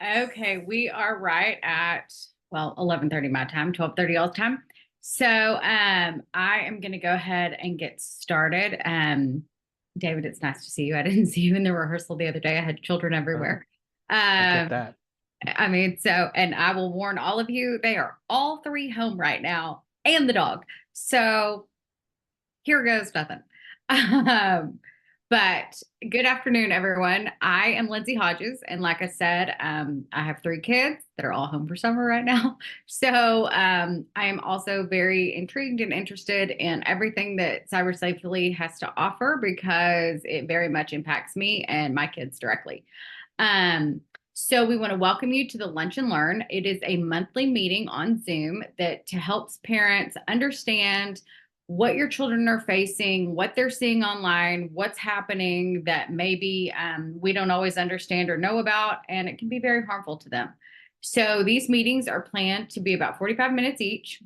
Okay, we are right at 11:30 my time, 12:30 y'all's time. So I am gonna go ahead and get started. David, it's nice to see you. I didn't see you in the rehearsal the other day. I had children Oh, everywhere. I get Um, that. and I will warn all of you, they are all three home right now and the dog. So here goes nothing. Um, but good afternoon, everyone. I am Lindsay Hodges, and like I said, I have three kids that are all home for summer right now. So I am also very intrigued and interested in everything that Cyber Safely has to offer because it very much impacts me and my kids directly. So we want to welcome you to the Lunch and Learn. It is a monthly meeting on Zoom that helps parents understand what your children are facing, what they're seeing online, what's happening that maybe we don't always understand or know about, and it can be very harmful to them. So these meetings are planned to be about 45 minutes each.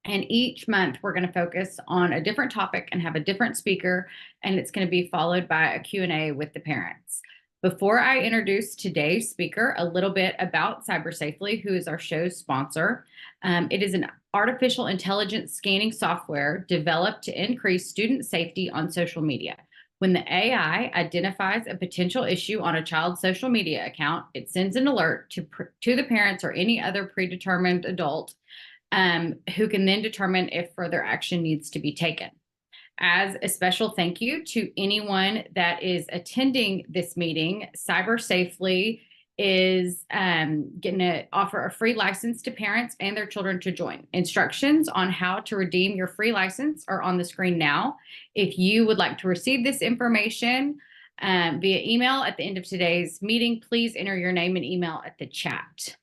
And each month we're going to focus on a different topic and have a different speaker, and it's going to be followed by a Q&A with the parents. Before I introduce today's speaker, a little bit about Cyber Safely, who is our show's sponsor. It is an artificial intelligence scanning software developed to increase student safety on social media. When the AI identifies a potential issue on a child's social media account, it sends an alert to the parents or any other predetermined adult who can then determine if further action needs to be taken. As a special thank you to anyone that is attending this meeting, Cyber Safely is going to offer a free license to parents and their children to join. Instructions on how to redeem your free license are on the screen now. If you would like to receive this information via email at the end of today's meeting, please enter your name and email at the chat.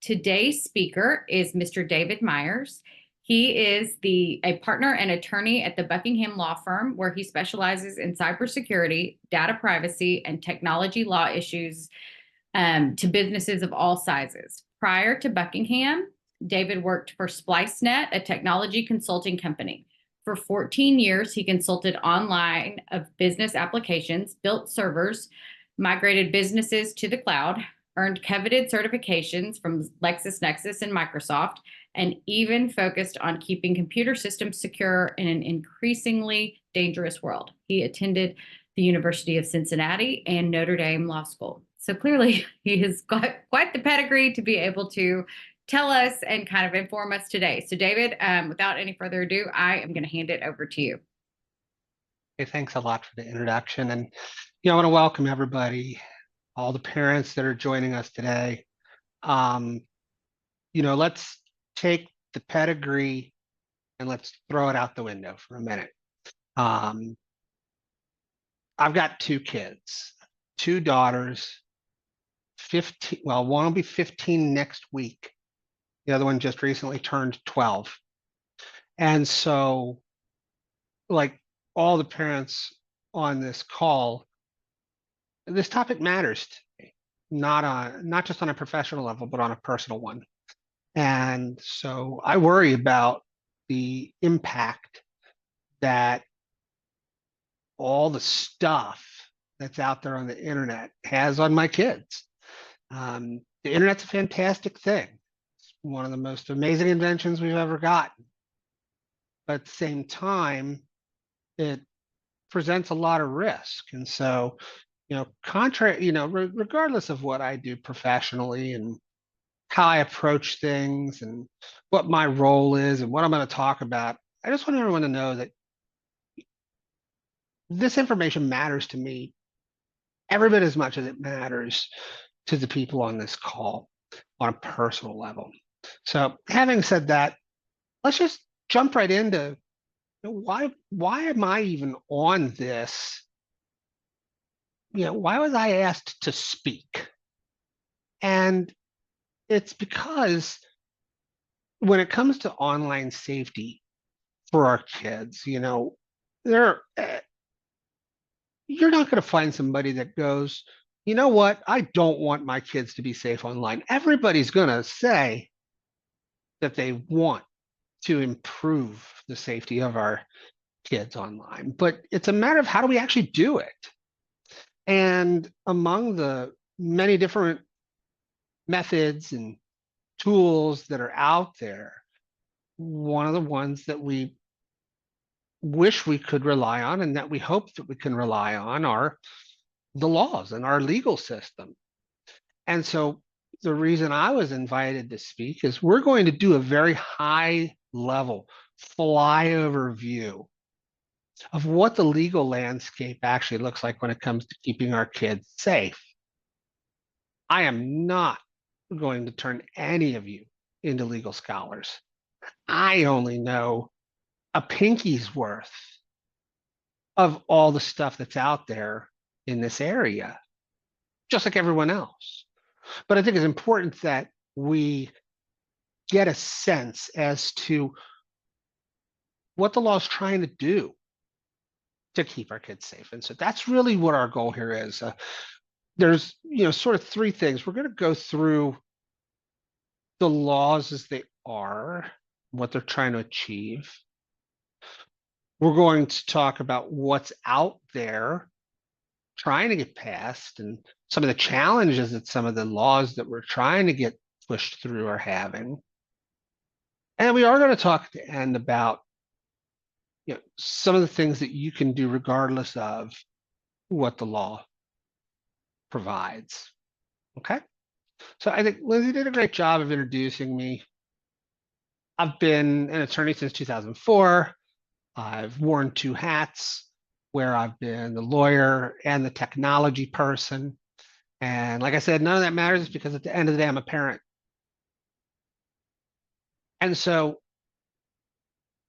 Today's speaker is Mr. David Myers. He is a partner and attorney at the Buckingham Law Firm, where he specializes in cybersecurity, data privacy, and technology law issues to businesses of all sizes. Prior to Buckingham, David worked for SpliceNet, a technology consulting company. For 14 years, he consulted online of business applications, built servers, migrated businesses to the cloud, earned coveted certifications from LexisNexis and Microsoft, and even focused on keeping computer systems secure in an increasingly dangerous world. He attended the University of Cincinnati and Notre Dame Law School. So clearly, he has got quite the pedigree to be able to tell us and kind of inform us today. So David, without any further ado, I am going to hand it over to you. Hey, thanks a lot for the introduction. And, I want to welcome everybody, all the parents that are joining us today. Let's take the pedigree and let's throw it out the window for a minute. I've got two kids, two daughters, 15, well, one will be 15 next week. The other one just recently turned 12. And so, like all the parents on this call, this topic matters to me, not just on a professional level, but on a personal one. And so I worry about the impact that all the stuff that's out there on the internet has on my kids. The internet's a fantastic thing. It's one of the most amazing inventions we've ever gotten. But at the same time, it presents a lot of risk. And so, contrary, regardless of what I do professionally and how I approach things and what my role is and what I'm going to talk about, I just want everyone to know that this information matters to me every bit as much as it matters to the people on this call on a personal level. So having said that, let's just jump right into why am I even on this? Why was I asked to speak? And it's because when it comes to online safety for our kids, there you're not going to find somebody that goes, you know what, I don't want my kids to be safe online. Everybody's going to say that they want to improve the safety of our kids online, but it's a matter of how do we actually do it. And among the many different methods and tools that are out there. One of the ones that we wish we could rely on and that we hope that we can rely on are the laws and our legal system. And so the reason I was invited to speak is we're going to do a very high level flyover view of what the legal landscape actually looks like when it comes to keeping our kids safe. I am not going to turn any of you into legal scholars. I only know a pinky's worth of all the stuff that's out there in this area, just like everyone else. But I think it's important that we get a sense as to what the law is trying to do to keep our kids safe. And so that's really what our goal here is. There's, sort of three things. We're going to go through the laws as they are, what they're trying to achieve. We're going to talk about what's out there trying to get passed and some of the challenges that some of the laws that we're trying to get pushed through are having. And we are going to talk at the end about some of the things that you can do regardless of what the law provides. Okay. So I think Lindsay did a great job of introducing me. I've been an attorney since 2004. I've worn two hats where I've been the lawyer and the technology person. And like I said, none of that matters because at the end of the day, I'm a parent. And so,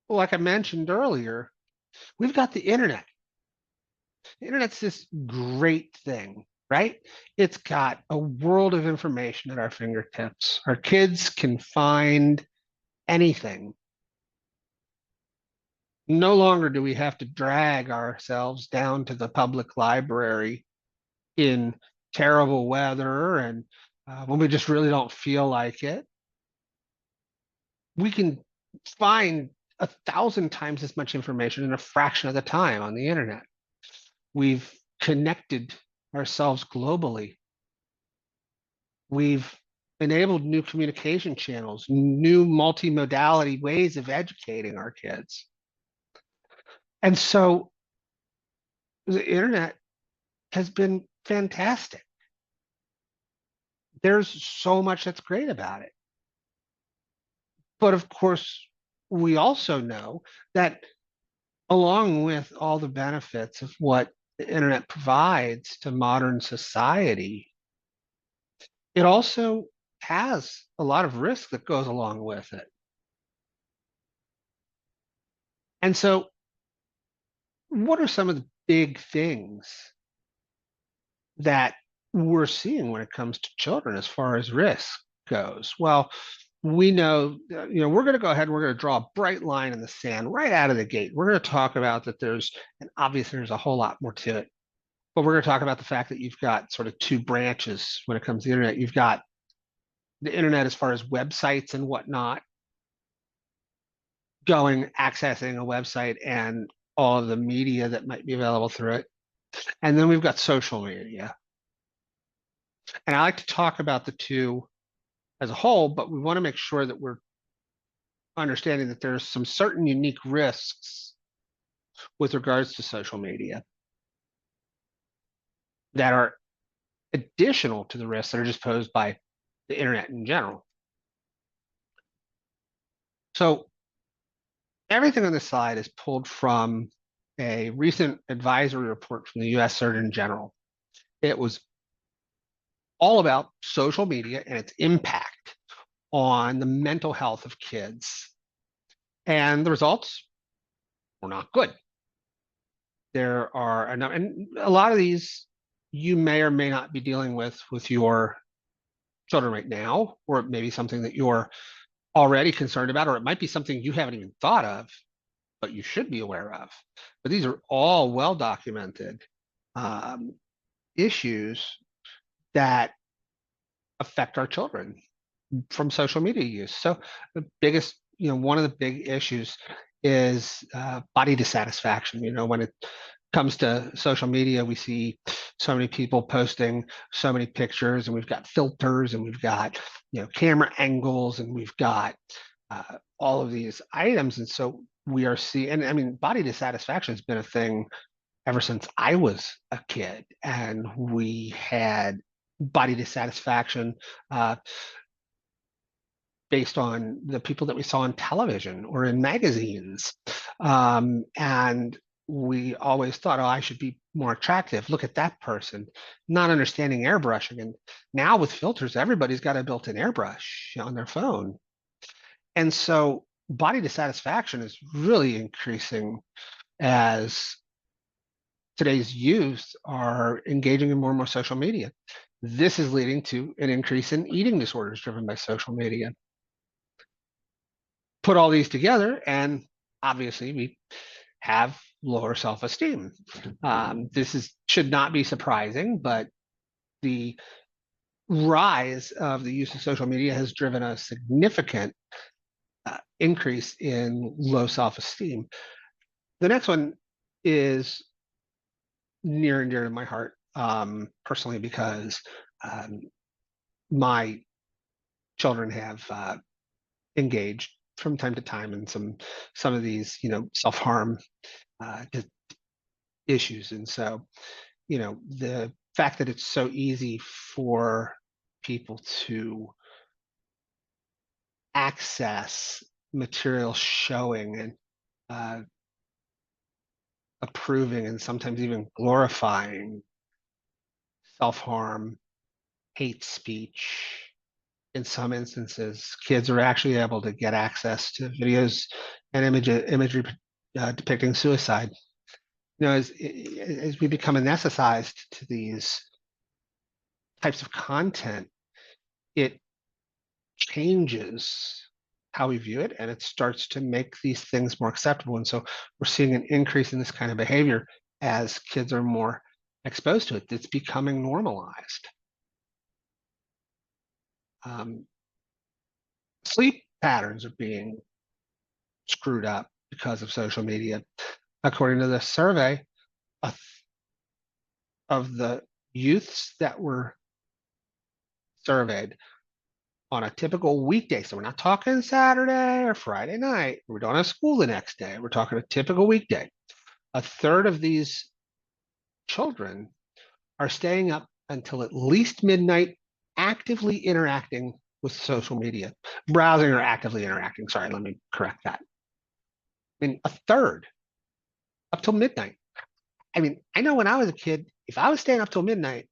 like I mentioned earlier, we've got the internet. The internet's this great thing, right? It's got a world of information at our fingertips. Our kids can find anything. No longer do we have to drag ourselves down to the public library in terrible weather and when we just really don't feel like it. We can find 1,000 times as much information in a fraction of the time on the internet. We've connected ourselves globally. We've enabled new communication channels, new multimodality ways of educating our kids. And so the internet has been fantastic. There's so much that's great about it. But of course, we also know that along with all the benefits of what the internet provides to modern society, it also has a lot of risk that goes along with it. And so, what are some of the big things that we're seeing when it comes to children as far as risk goes? Well, we know, we're going to go ahead and we're going to draw a bright line in the sand right out of the gate. We're going to talk about that and obviously there's a whole lot more to it, but we're going to talk about the fact that you've got sort of two branches when it comes to the internet. You've got the internet as far as websites and whatnot, accessing a website and all of the media that might be available through it. And then we've got social media. And I like to talk about the two as a whole, but we want to make sure that we're understanding that there's some certain unique risks with regards to social media that are additional to the risks that are just posed by the internet in general. So everything on this slide is pulled from a recent advisory report from the US Surgeon General. It was all about social media and its impact on the mental health of kids. And the results were not good. There are and a lot of these you may or may not be dealing with your children right now, or it may be something that you're already concerned about, or it might be something you haven't even thought of, but you should be aware of. But these are all well documented issues that affect our children from social media use. So the biggest, one of the big issues is body dissatisfaction. When comes to social media, we see so many people posting so many pictures, and we've got filters, and we've got camera angles, and we've got all of these items, and so we are seeing. And I mean, body dissatisfaction has been a thing ever since I was a kid, and we had body dissatisfaction uh, based on the people that we saw on television or in magazines. And we always thought, oh, I should be more attractive. Look at that person, not understanding airbrushing. And now with filters, everybody's got a built in airbrush on their phone. And so body dissatisfaction is really increasing as today's youth are engaging in more and more social media. This is leading to an increase in eating disorders driven by social media. Put all these together, and obviously we have lower self-esteem. This is should not be surprising, but the rise of the use of social media has driven a significant increase in low self-esteem. The next one is near and dear to my heart, personally, because um, my children have engaged from time to time in some of these, self-harm uh, issues. And so, the fact that it's so easy for people to access material showing and uh, approving and sometimes even glorifying self-harm, hate speech. In some instances, kids are actually able to get access to videos and imagery depicting suicide. As we become anesthetized to these types of content, it changes how we view it, and it starts to make these things more acceptable. And so we're seeing an increase in this kind of behavior as kids are more exposed to it. It's becoming normalized. Um, Sleep patterns are being screwed up because of social media. According to the survey, of the youths that were surveyed on a typical weekday, so we're not talking Saturday or Friday night, we don't have school the next day, we're talking a typical weekday, a third of these children are staying up until at least midnight actively interacting with social media, browsing or actively interacting. Sorry, let me correct that. I mean, a third up till midnight. I mean, I know when I was a kid, if I was staying up till midnight,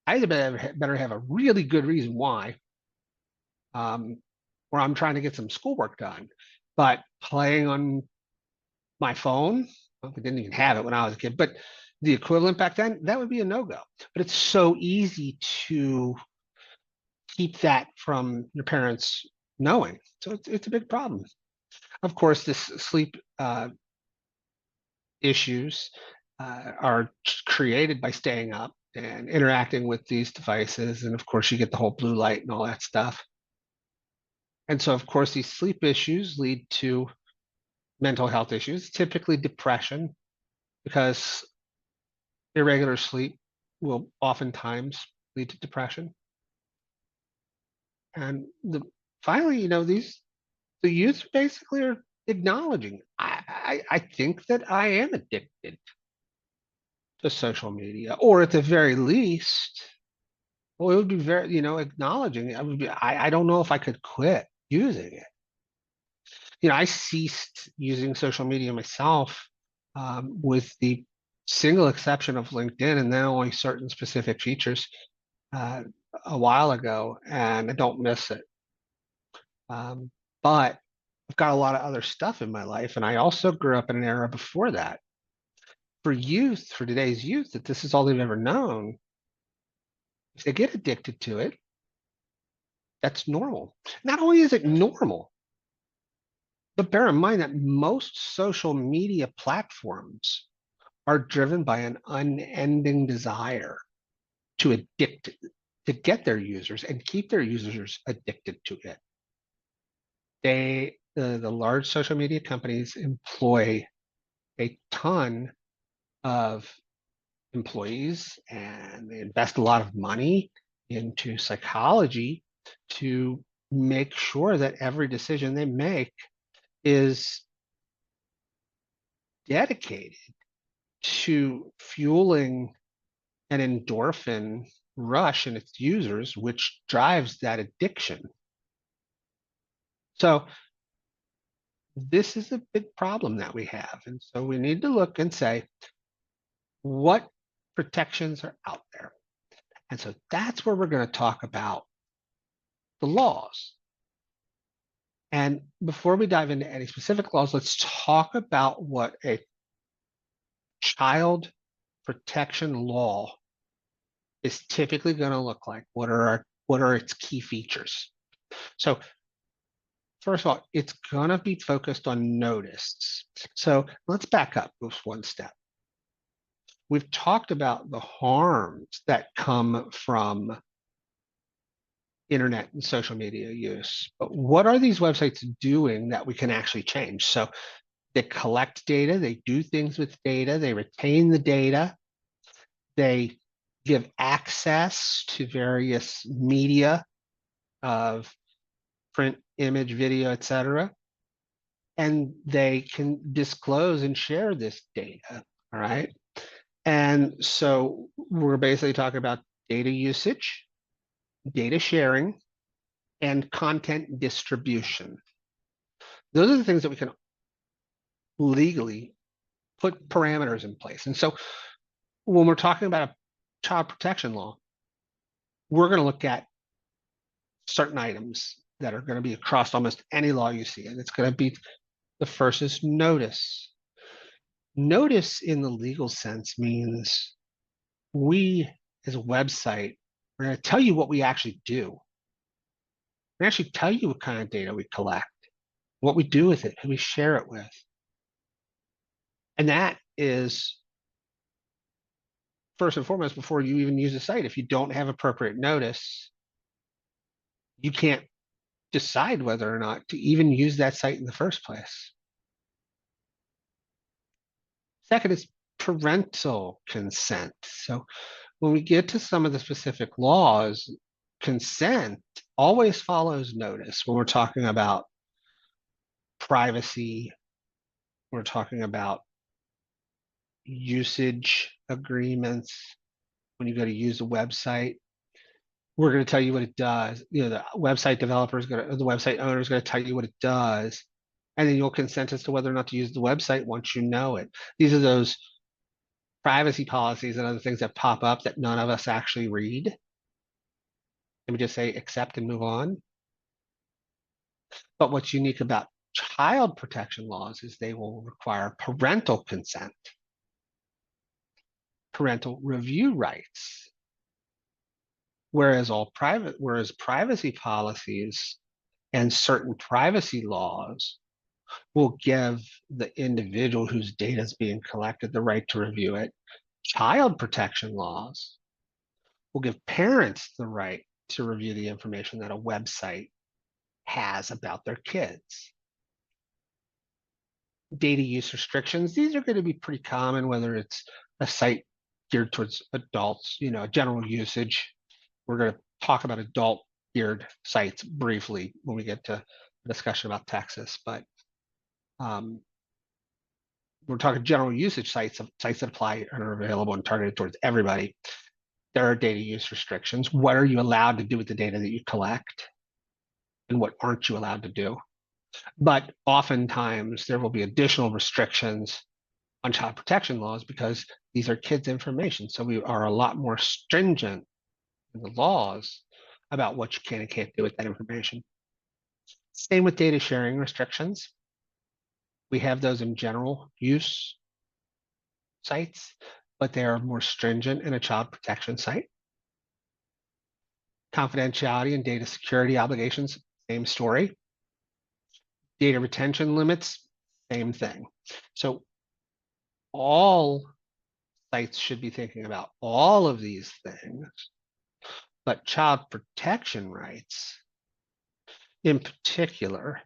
I better have a really good reason why, um, or I'm trying to get some schoolwork done. But playing on my phone, well, we didn't even have it when I was a kid, but the equivalent back then, that would be a no-go. But it's so easy to keep that from your parents knowing. So it's a big problem. Of course, this sleep issues are created by staying up and interacting with these devices. And of course, you get the whole blue light and all that stuff. And so, of course, these sleep issues lead to mental health issues, typically depression, because irregular sleep will oftentimes lead to depression. And finally, the youth basically are acknowledging, I think that I am addicted to social media, or at the very least, well, it would be very, acknowledging. I don't know if I could quit using it. I ceased using social media myself, with the single exception of LinkedIn, and then only certain specific features, uh, a while ago, and I don't miss it. But I've got a lot of other stuff in my life, and I also grew up in an era before that. For today's youth, that this is all they've ever known, if they get addicted to it, that's normal. Not only is it normal, but bear in mind that most social media platforms are driven by an unending desire to to get their users and keep their users addicted to it. The large social media companies employ a ton of employees, and they invest a lot of money into psychology to make sure that every decision they make is dedicated to fueling an endorphin rush in its users, which drives that addiction. So this is a big problem that we have. And so we need to look and say, what protections are out there? And so that's where we're going to talk about the laws. And before we dive into any specific laws, let's talk about what a child protection law is typically going to look like. What are its key features? So first of all, it's going to be focused on notice. So let's back up just one step. We've talked about the harms that come from internet and social media use, but what are these websites doing that we can actually change? So they collect data, they do things with data, they retain the data, they give access to various media of print, image, video, etc. And they can disclose and share this data. All right. And so we're basically talking about data usage, data sharing, and content distribution. Those are the things that we can legally put parameters in place. And so when we're talking about a child protection law, we're going to look at certain items that are going to be across almost any law you see. And it's going to be the first is notice. Notice in the legal sense means we as a website are going to tell you what we actually do. We actually tell you what kind of data we collect, what we do with it, who we share it with. And that is first and foremost before you even use the site. If you don't have appropriate notice, you can't decide whether or not to even use that site in the first place. Second is parental consent. So when we get to some of the specific laws, consent always follows notice when we're talking about privacy, we're talking about usage agreements. When you go to use a website, we're going to tell you what it does. You know, the website developer is going to, the website owner is going to tell you what it does. And then you'll consent as to whether or not to use the website once you know it. These are those privacy policies and other things that pop up that none of us actually read. And we just say accept and move on. But what's unique about child protection laws is they will require parental consent, parental review rights, whereas privacy policies and certain privacy laws will give the individual whose data is being collected the right to review it. Child protection laws will give parents the right to review the information that a website has about their kids. Data use restrictions, these are going to be pretty common, whether it's a site geared towards adults, you know, general usage. We're going to talk about adult geared sites briefly when we get to a discussion about Texas, but we're talking general usage sites, sites that apply and are available and targeted towards everybody. There are data use restrictions. What are you allowed to do with the data that you collect? And what aren't you allowed to do? But oftentimes there will be additional restrictions on child protection laws because these are kids' information. So we are a lot more stringent in the laws about what you can and can't do with that information. Same with data sharing restrictions. We have those in general use sites, but they are more stringent in a child protection site. Confidentiality and data security obligations, same story. Data retention limits, same thing. So all sites should be thinking about all of these things, but child protection rights in particular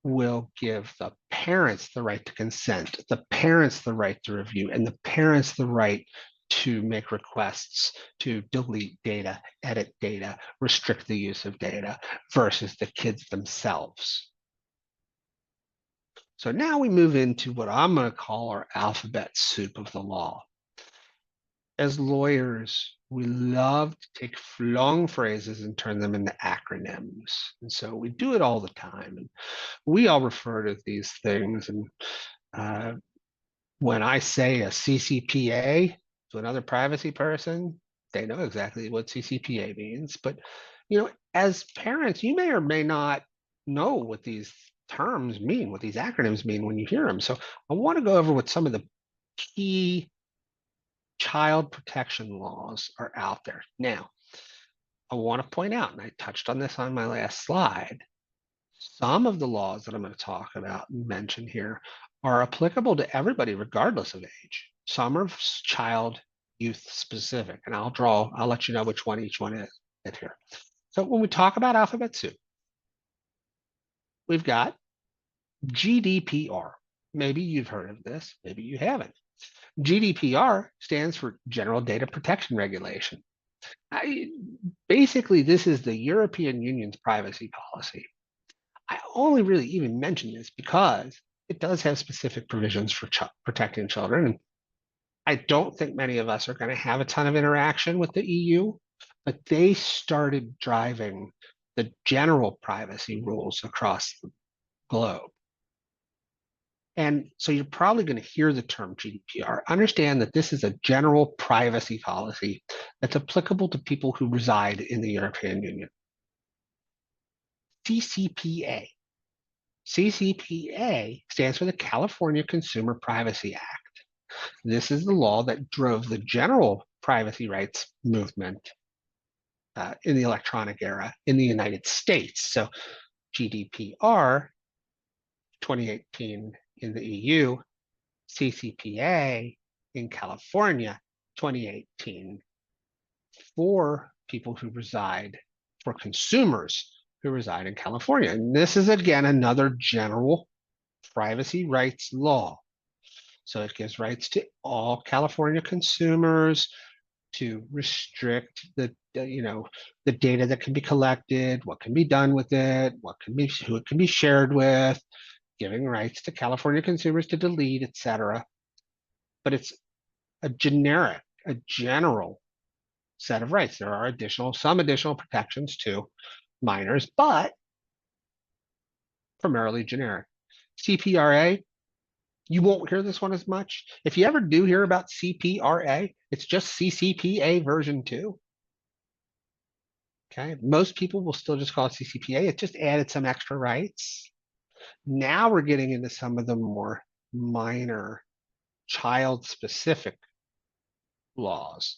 will give the parents the right to consent, the parents the right to review, and the parents the right to make requests to delete data, edit data, restrict the use of data versus the kids themselves. So now we move into what I'm going to call our alphabet soup of the law. As lawyers, we love to take long phrases and turn them into acronyms. And so we do it all the time. And we all refer to these things. And uh, when I say a CCPA to another privacy person, they know exactly what CCPA means. But, as parents, you may or may not know what these terms mean, what these acronyms mean when you hear them. So I want to go over what some of the key child protection laws are out there. Now, I want to point out, and I touched on this on my last slide, some of the laws that I'm going to talk about and mention here are applicable to everybody, regardless of age. Some are child youth specific, and I'll let you know which one each one is here. So when we talk about alphabet soup, we've got GDPR. Maybe you've heard of this, maybe you haven't. GDPR stands for General Data Protection Regulation. Basically, this is the European Union's privacy policy. I only really even mention this because it does have specific provisions for protecting children. And I don't think many of us are going to have a ton of interaction with the EU, but they started driving the general privacy rules across the globe. And so you're probably going to hear the term GDPR. Understand that this is a general privacy policy that's applicable to people who reside in the European Union. CCPA. CCPA stands for the California Consumer Privacy Act. This is the law that drove the general privacy rights movement in the electronic era in the United States. So GDPR 2018 in the EU, CCPA in California 2018 for people who reside, for consumers who reside in California. And this is, again, another general privacy rights law. So it gives rights to all California consumers to restrict the data that can be collected, what can be done with it, who it can be shared with, giving rights to California consumers to delete, etc. But it's a general set of rights. There are some additional protections to minors, but primarily generic. CPRA, you won't hear this one as much. If you ever do hear about CPRA, it's just CCPA version 2. Okay, most people will still just call it CCPA. It just added some extra rights. Now we're getting into some of the more minor child-specific laws.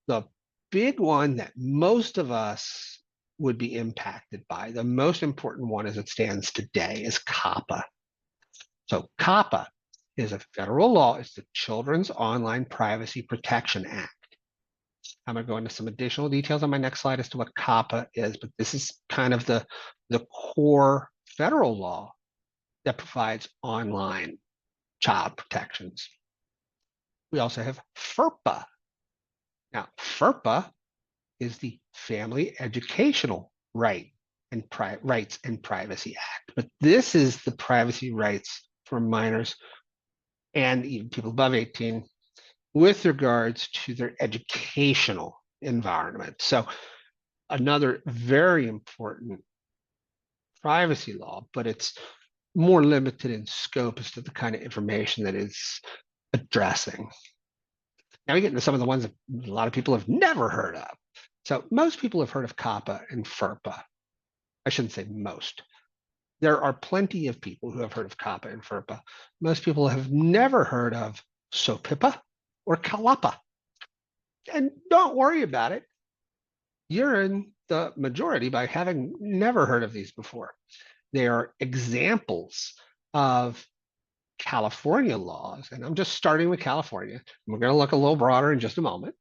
The big one that most of us would be impacted by, the most important one as it stands today, is COPPA. So COPPA is a federal law. It's the Children's Online Privacy Protection Act. I'm going to go into some additional details on my next slide as to what COPPA is, but this is kind of the core federal law that provides online child protections. We also have FERPA. Now, FERPA is the Family Educational Rights and Privacy Act, but this is the privacy rights for minors and even people above 18 with regards to their educational environment. So another very important privacy law, but it's more limited in scope as to the kind of information that it's addressing. Now we get into some of the ones that a lot of people have never heard of. So most people have heard of COPPA and FERPA. I shouldn't say most. There are plenty of people who have heard of COPPA and FERPA. Most people have never heard of SOPIPA or CALAPA. And don't worry about it. You're in the majority by having never heard of these before. They are examples of California laws, and I'm just starting with California. We're going to look a little broader in just a moment.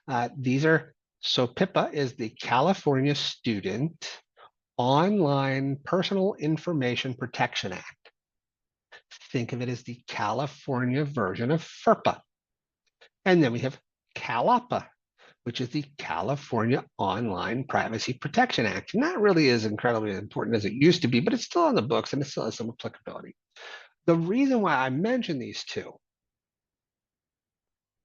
SOPIPA is the California Student Online Personal Information Protection Act. Think of it as the California version of FERPA. And then we have CalOPPA, which is the California Online Privacy Protection Act. And that really is incredibly important as it used to be, but it's still on the books and it still has some applicability. The reason why I mention these two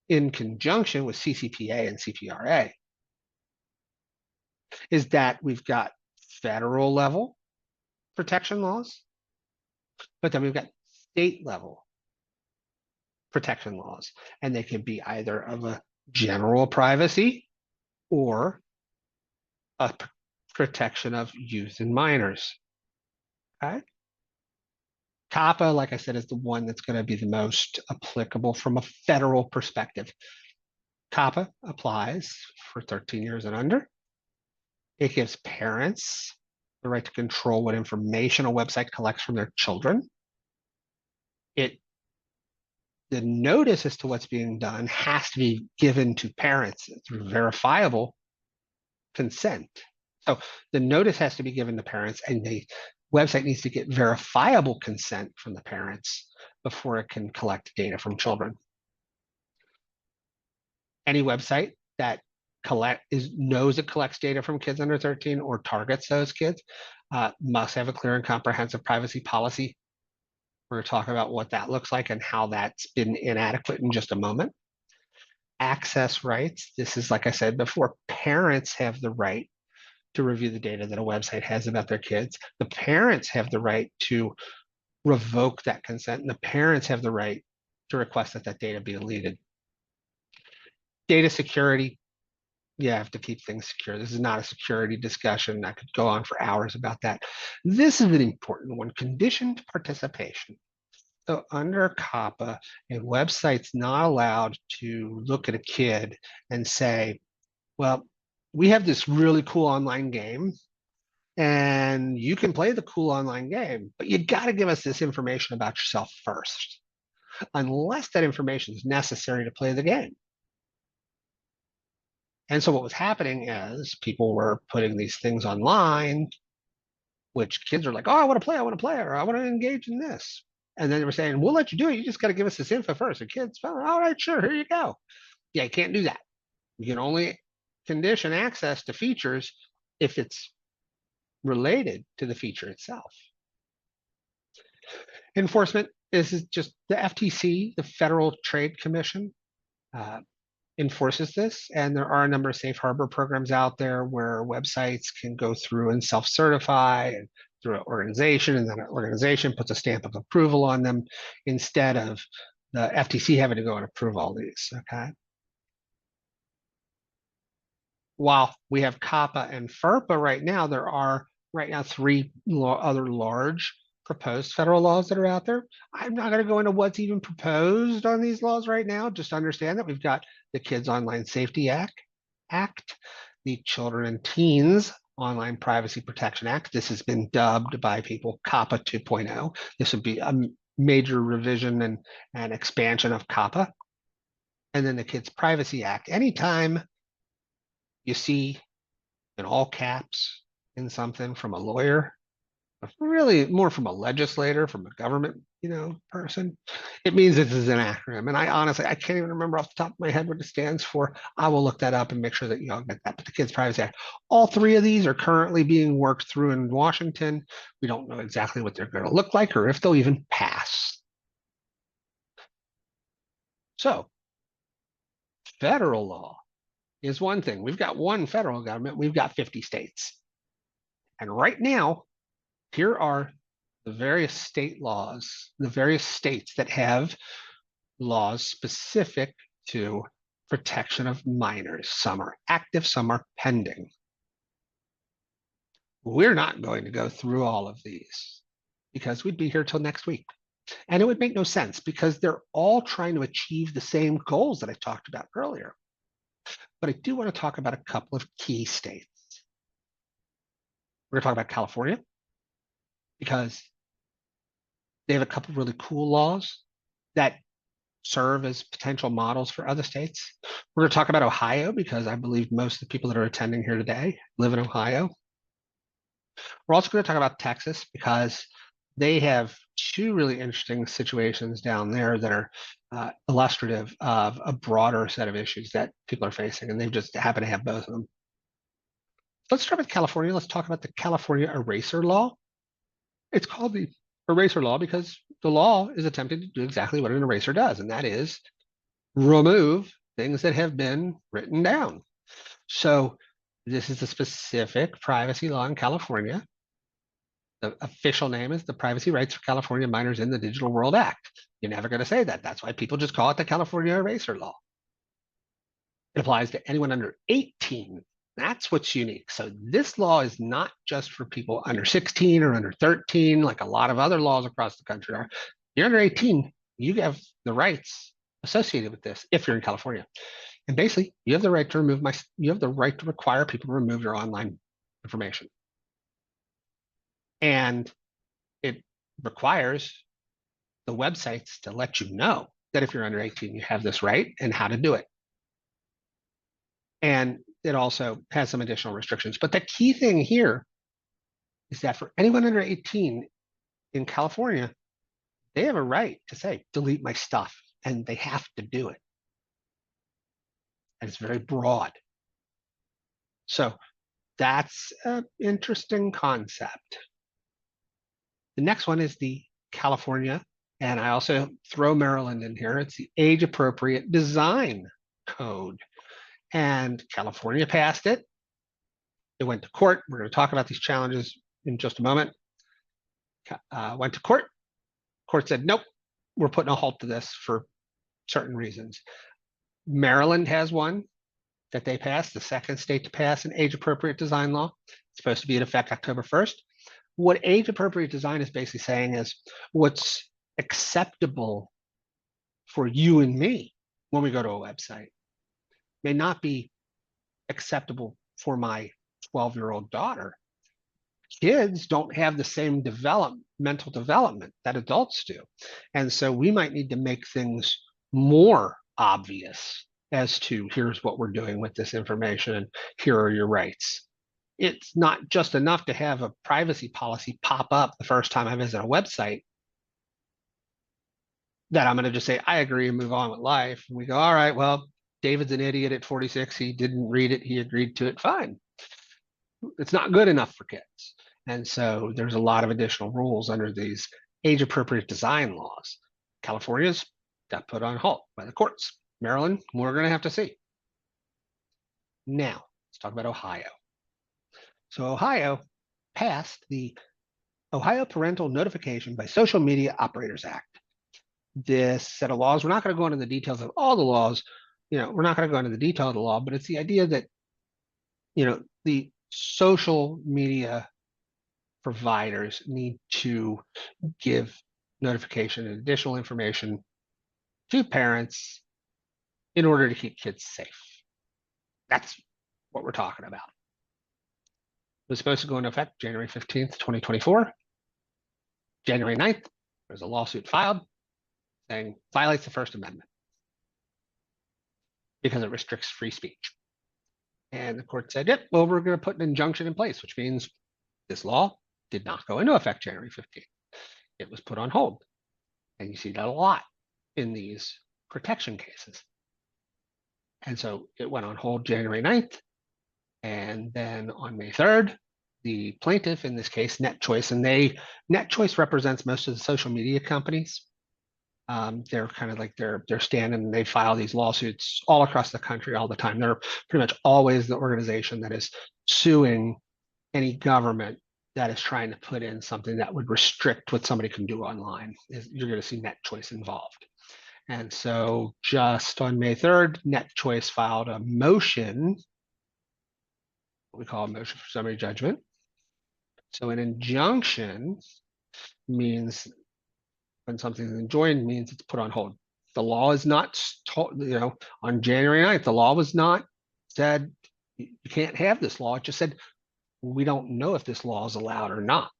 in conjunction with CCPA and CPRA is that we've got federal level protection laws, but then we've got state level protection laws, and they can be either of a general privacy or a protection of youth and minors. Okay. COPPA, like I said, is the one that's going to be the most applicable from a federal perspective. COPPA applies for 13 years and under. It gives parents the right to control what information a website collects from their children. The notice as to what's being done has to be given to parents through verifiable consent. So the notice has to be given to parents, and the website needs to get verifiable consent from the parents before it can collect data from children. Any website that knows it collects data from kids under 13 or targets those kids must have a clear and comprehensive privacy policy. We're going to talk about what that looks like and how that's been inadequate in just a moment. Access rights. This is, like I said before, parents have the right to review the data that a website has about their kids. The parents have the right to revoke that consent, and the parents have the right to request that that data be deleted. Data security. You have to keep things secure. This is not a security discussion. I could go on for hours about that. This is an important one, conditioned participation. So under COPPA, a website's not allowed to look at a kid and say, well, we have this really cool online game and you can play the cool online game, but you got to give us this information about yourself first, unless that information is necessary to play the game. And so what was happening is people were putting these things online, which kids are like, oh, I want to play, or I want to engage in this. And then they were saying, we'll let you do it. You just got to give us this info first. The kids, all right, sure, here you go. Yeah, you can't do that. You can only condition access to features if it's related to the feature itself. Enforcement is just the FTC, the Federal Trade Commission, enforces this. And there are a number of safe harbor programs out there where websites can go through and self-certify and through an organization, and then an organization puts a stamp of approval on them instead of the FTC having to go and approve all these, okay? While we have COPPA and FERPA right now, there are right now three other large proposed federal laws that are out there. I'm not going to go into what's even proposed on these laws right now. Just understand that we've got the Kids Online Safety Act, the Children and Teens Online Privacy Protection Act. This has been dubbed by people COPPA 2.0. This would be a major revision and expansion of COPPA. And then the Kids Privacy Act. Anytime you see in all caps in something from a lawyer, really more from a legislator, from a government, person, it means this is an acronym. And I honestly, I can't even remember off the top of my head what it stands for. I will look that up and make sure that you all get that. But the Kids Privacy Act, all three of these are currently being worked through in Washington. We don't know exactly what they're going to look like or if they'll even pass. So federal law is one thing. We've got one federal government, we've got 50 states. And right now, here are the various state laws, the various states that have laws specific to protection of minors. Some are active, some are pending. We're not going to go through all of these because we'd be here till next week. And it would make no sense because they're all trying to achieve the same goals that I talked about earlier. But I do want to talk about a couple of key states. We're going to talk about California because they have a couple of really cool laws that serve as potential models for other states. We're going to talk about Ohio because I believe most of the people that are attending here today live in Ohio. We're also going to talk about Texas because they have two really interesting situations down there that are illustrative of a broader set of issues that people are facing, and they just happen to have both of them. Let's start with California. Let's talk about the California eraser law. It's called the eraser law because the law is attempting to do exactly what an eraser does, and that is remove things that have been written down. So this is a specific privacy law in California. The official name is the Privacy Rights for California Minors in the Digital World Act. You're never going to say that. That's why people just call it the California Eraser Law. It applies to anyone under 18. That's what's unique. So this law is not just for people under 16 or under 13, like a lot of other laws across the country are. You're under 18, you have the rights associated with this if you're in California. And basically, you have the right to require people to remove your online information. And it requires the websites to let you know that if you're under 18, you have this right and how to do it. And it also has some additional restrictions. But the key thing here is that for anyone under 18 in California, they have a right to say, delete my stuff, and they have to do it. And it's very broad. So that's an interesting concept. The next one is the California, and I also throw Maryland in here. It's the age appropriate design code. And California passed it. It went to court. We're going to talk about these challenges in just a moment. Went to court. Court said, nope, we're putting a halt to this for certain reasons. Maryland has one that they passed, the second state to pass an age appropriate design law. It's supposed to be in effect October 1st. What age appropriate design is basically saying is what's acceptable for you and me when we go to a website may not be acceptable for my 12-year-old daughter. Kids don't have the same mental development that adults do. And so we might need to make things more obvious as to here's what we're doing with this information and here are your rights. It's not just enough to have a privacy policy pop up the first time I visit a website that I'm going to just say, I agree and move on with life. And we go, all right, well, David's an idiot at 46. He didn't read it. He agreed to it. Fine. It's not good enough for kids. And so there's a lot of additional rules under these age appropriate design laws. California's got put on halt by the courts. Maryland, we're going to have to see. Now, let's talk about Ohio. So Ohio passed the Ohio Parental Notification by Social Media Operators Act. This set of laws, we're not going to go into the details of all the laws. We're not going to go into the detail of the law, but it's the idea that, the social media providers need to give notification and additional information to parents in order to keep kids safe. That's what we're talking about. It was supposed to go into effect January 15th, 2024. January 9th, there's a lawsuit filed saying violates the First Amendment because it restricts free speech. And the court said, yep, well, we're going to put an injunction in place, which means this law did not go into effect January 15th. It was put on hold. And you see that a lot in these protection cases. And so it went on hold January 9th. And then on May 3rd, the plaintiff in this case, NetChoice, and NetChoice represents most of the social media companies. They're kind of like they're standing and they file these lawsuits all across the country all the time. They're pretty much always the organization that is suing any government that is trying to put in something that would restrict what somebody can do online. You're going to see NetChoice involved. And so just on May 3rd, NetChoice filed a motion, what we call a motion for summary judgment. So an injunction means when something is enjoined means it's put on hold. The law is not, on January 9th, the law was not said you can't have this law. It just said we don't know if this law is allowed or not.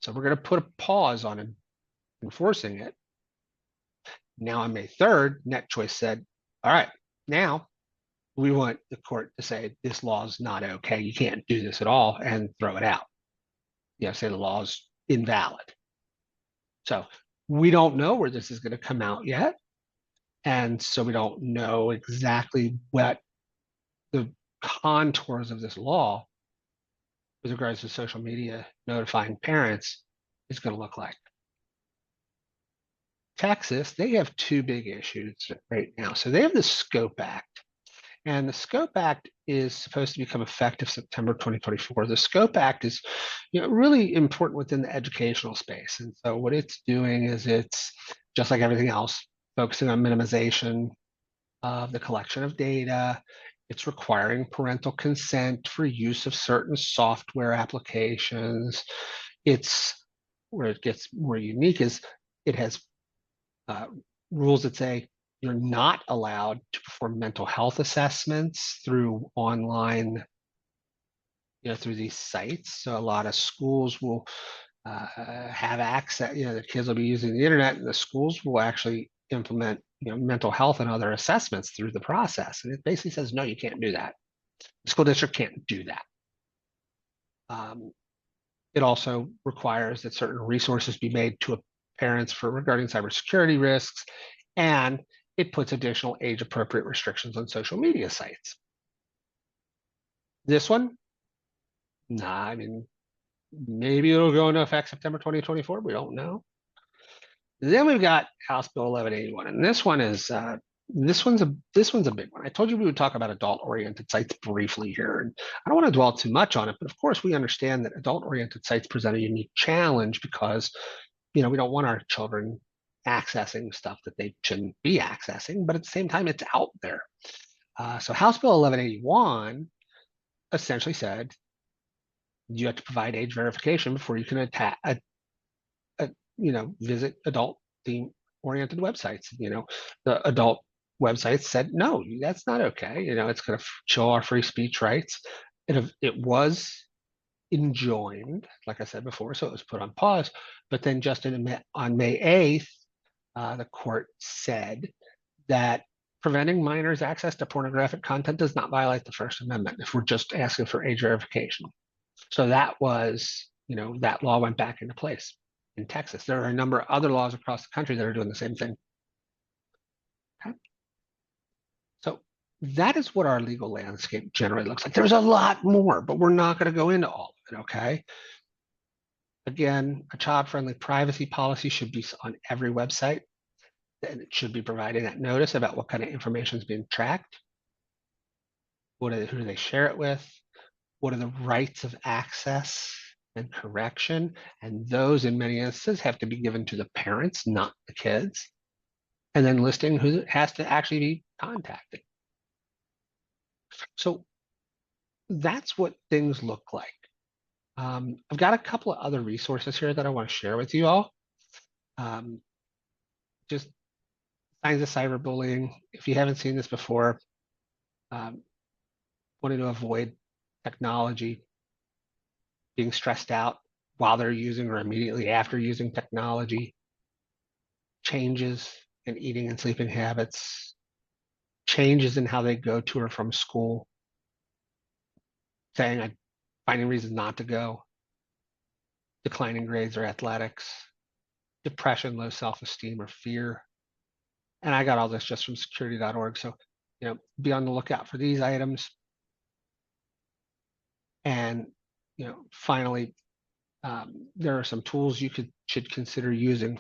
So we're going to put a pause on enforcing it. Now on May 3rd, NetChoice said, all right, now we want the court to say this law is not okay. You can't do this at all and throw it out. say the law is invalid. So we don't know where this is going to come out yet. And so we don't know exactly what the contours of this law with regards to social media notifying parents is going to look like. Texas, they have two big issues right now. So they have the Scope Act, and the Scope Act is supposed to become effective September 2024. The Scope Act is, really important within the educational space. And so what it's doing is it's just like everything else, focusing on minimization of the collection of data. It's requiring parental consent for use of certain software applications. It's where it gets more unique is it has uh, rules that say you're not allowed to perform mental health assessments through online, through these sites. So a lot of schools will have access, the kids will be using the internet, and the schools will actually implement, mental health and other assessments through the process. And it basically says, no, you can't do that. The school district can't do that. It also requires that certain resources be made to parents for regarding cybersecurity risks, and it puts additional age appropriate restrictions on social media sites. This one, nah, I mean, maybe it'll go into effect September 2024. We don't know. Then we've got House Bill 1181, and this one's a big one. I told you we would talk about adult-oriented sites briefly here, and I don't want to dwell too much on it, but of course we understand that adult-oriented sites present a unique challenge because, we don't want our children accessing stuff that they shouldn't be accessing, but at the same time, it's out there. So House Bill 1181 essentially said you have to provide age verification before you can visit adult theme oriented websites. The adult websites said, no, that's not okay. It's going to show our free speech rights. It was enjoined, like I said before, so it was put on pause. But then just on May 8th, the court said that preventing minors access to pornographic content does not violate the First Amendment if we're just asking for age verification. So that was, that law went back into place in Texas. There are a number of other laws across the country that are doing the same thing. Okay. So that is what our legal landscape generally looks like. There's a lot more, but we're not going to go into all of it, okay? Again, a child-friendly privacy policy should be on every website, and it should be providing that notice about what kind of information is being tracked. Who do they share it with? What are the rights of access and correction? And those, in many instances, have to be given to the parents, not the kids. And then listing who has to actually be contacted. So that's what things look like. I've got a couple of other resources here that I want to share with you all. Just signs of cyberbullying. If you haven't seen this before, wanting to avoid technology, being stressed out while they're using or immediately after using technology, changes in eating and sleeping habits, changes in how they go to or from school, finding reasons not to go, declining grades or athletics, depression, low self-esteem or fear. And I got all this just from security.org. So, be on the lookout for these items. And, finally, there are some tools you should consider using.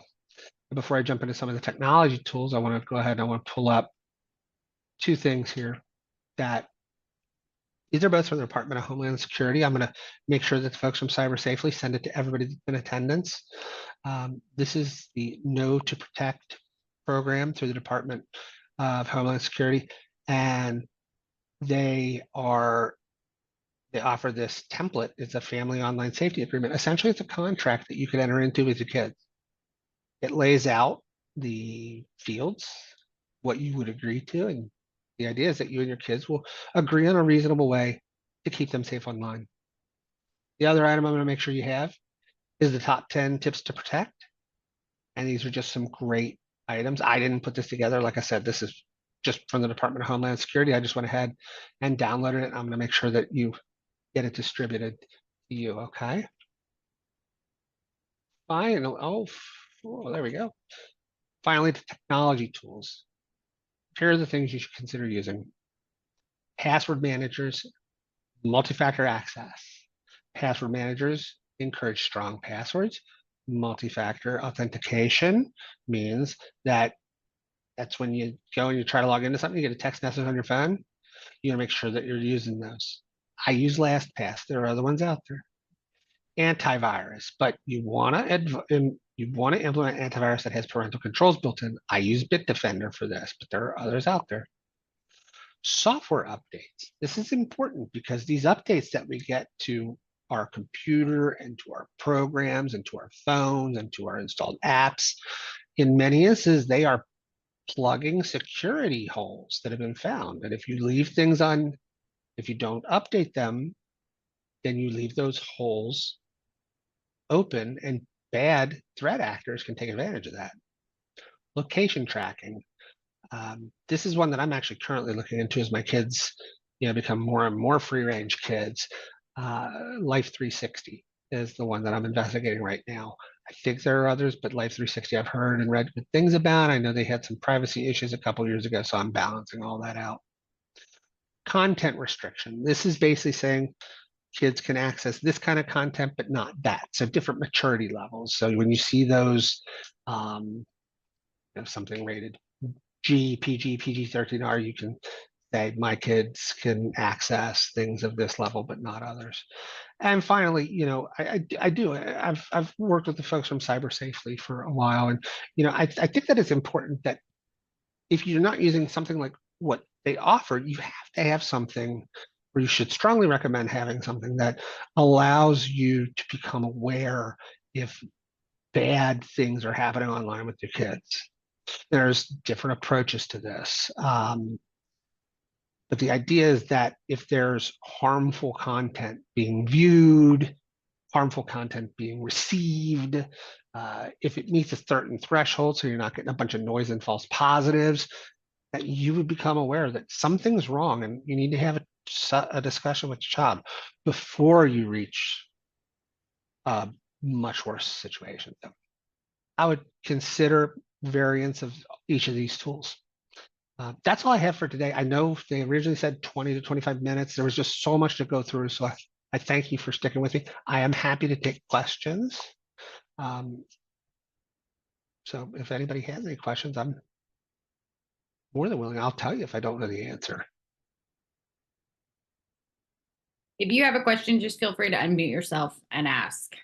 Before I jump into some of the technology tools, I want to go ahead and I want to pull up two things here that these are both from the Department of Homeland Security. I'm going to make sure that the folks from Cyber Safely send it to everybody that's in attendance. This is the Know to Protect program through the Department of Homeland Security, and they offer this template. It's a family online safety agreement. Essentially, it's a contract that you can enter into with your kids. It lays out the fields, what you would agree to, and the idea is that you and your kids will agree on a reasonable way to keep them safe online. The other item I'm going to make sure you have is the top 10 tips to protect. And these are just some great items. I didn't put this together. Like I said, this is just from the Department of Homeland Security. I just went ahead and downloaded it. I'm going to make sure that you get it distributed to you, okay? Fine. There we go. Finally, the technology tools. Here are the things you should consider using. Password managers, multi-factor access. Password managers encourage strong passwords. Multi-factor authentication means that that's when you go and you try to log into something, you get a text message on your phone. You gotta make sure that you're using those. I use LastPass. There are other ones out there. Antivirus, but you want to implement antivirus that has parental controls built in. I use Bitdefender for this, but there are others out there. Software updates. This is important because these updates that we get to our computer and to our programs and to our phones and to our installed apps, in many instances, they are plugging security holes that have been found. And if you leave things on, if you don't update them, then you leave those holes open and bad threat actors can take advantage of that. Location tracking. This is one that I'm actually currently looking into as my kids, become more and more free range kids. Life 360 is the one that I'm investigating right now. I think there are others, but Life 360 I've heard and read good things about. I know they had some privacy issues a couple years ago, so I'm balancing all that out. Content restriction. This is basically saying kids can access this kind of content, but not that. So different maturity levels. So when you see those, something rated G, PG, PG-13R, you can say my kids can access things of this level, but not others. And finally, I've worked with the folks from Cyber Safely for a while, and I think that it's important that if you're not using something like what they offer, you have to have something, or you should strongly recommend having something that allows you to become aware if bad things are happening online with your kids. There's different approaches to this. But the idea is that if there's harmful content being viewed, harmful content being received, if it meets a certain threshold, so you're not getting a bunch of noise and false positives, that you would become aware that something's wrong and you need to have a discussion with your child before you reach a much worse situation. I would consider variants of each of these tools. That's all I have for today. I know they originally said 20 to 25 minutes. There was just so much to go through. So I thank you for sticking with me. I am happy to take questions. So if anybody has any questions, I'm more than willing. I'll tell you if I don't know the answer. If you have a question, just feel free to unmute yourself and ask.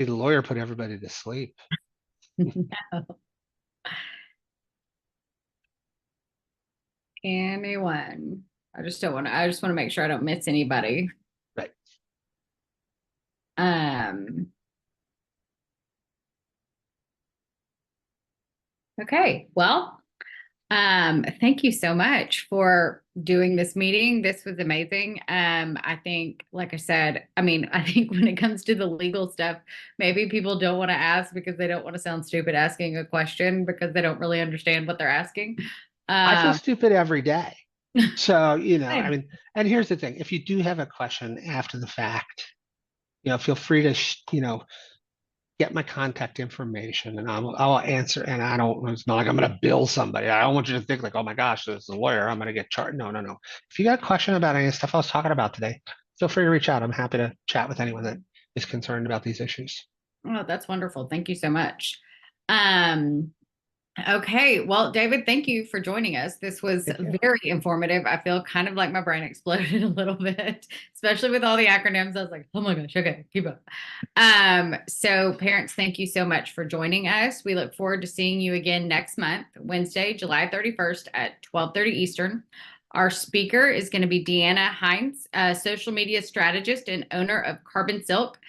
See, the lawyer put everybody to sleep. No. Anyone? I just want to make sure I don't miss anybody. Right. Okay. Well, thank you so much for doing this meeting. This was amazing. I think, like I said, I think when it comes to the legal stuff, maybe people don't want to ask because they don't want to sound stupid asking a question because they don't really understand what they're asking. I feel stupid every day. So, Same. and here's the thing, if you do have a question after the fact, feel free to, get my contact information and I'll answer. And it's not like I'm going to bill somebody. I don't want you to think like, oh my gosh, this is a lawyer, I'm going to get charged. No, no, no. If you got a question about any of the stuff I was talking about today, feel free to reach out. I'm happy to chat with anyone that is concerned about these issues. Oh, that's wonderful. Thank you so much. Okay. Well, David, thank you for joining us. This was very informative. I feel kind of like my brain exploded a little bit, especially with all the acronyms. I was like, oh my gosh, okay, keep up. So parents, thank you so much for joining us. We look forward to seeing you again next month, Wednesday, July 31st at 12:30 Eastern. Our speaker is going to be Deanna Hines, a social media strategist and owner of Carbon Silk.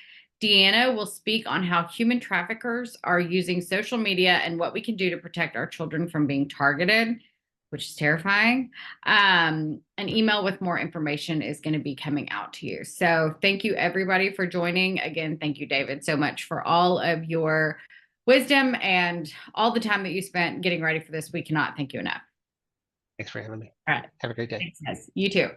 Deanna will speak on how human traffickers are using social media and what we can do to protect our children from being targeted, which is terrifying. An email with more information is going to be coming out to you. So thank you, everybody, for joining. Again, thank you, David, so much for all of your wisdom and all the time that you spent getting ready for this. We cannot thank you enough. Thanks for having me. All right. Have a great day. Thanks, guys. You too.